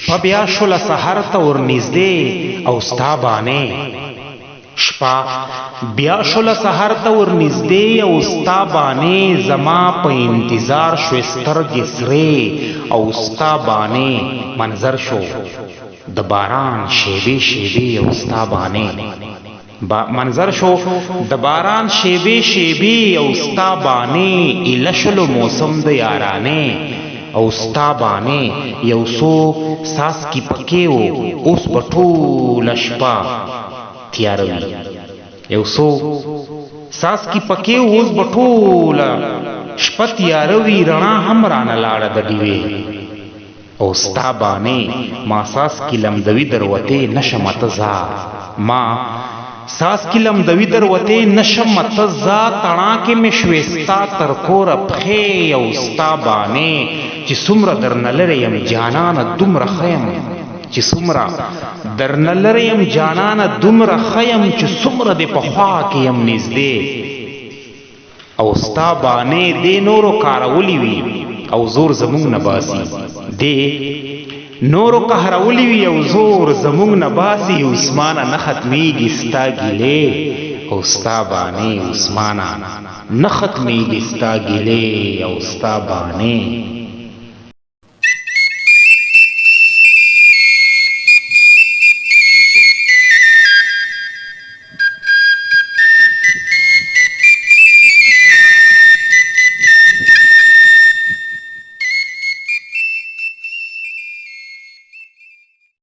شپه بیا شوله سحر ته ورنږدې او ستا باندې شپه بیا شوله سحر ته ورنږدې او ستا باندې زما په انتظار شوې سترګې سرې او ستا باندې منظر شو د باران شیبې شیبې او ستا باندې منظر شو د باران شیبې شیبې او ستا باندې ایله شلو موسم د یارانې او ستا باندې یو څو څاڅکي پکې و اوس به ټوله شپه تیاره وي یو څو څاڅکي پکې و اوس به ټوله شپه تیاره وي رڼا هم رانه لاړه د ډیوې او ستا باندې ما څاڅکي لمدوي دروتې نشمه ته ځه ما څاڅکي لمدوي دروتې نشمه ته ځه تڼاکې مې شوې ستا تر کوره پښې او ستا باندې چې څومره درنه لرې یم جانانه دومره ښه یم چې څومره درنه لرې یم جانانه دومره ښه یم چې څومره دې په خوا کې یم نږدې او ستا باندې دې نورو کارولی وي او زور زمونږ نه باسي دې نورو قهرولی وي او زور زمونږ نه باسي عثمانه نه ختمیږي ستا ګیلې او ستا باندې عثمانه نه ختمیږي ستا ګیلې او ستا باندې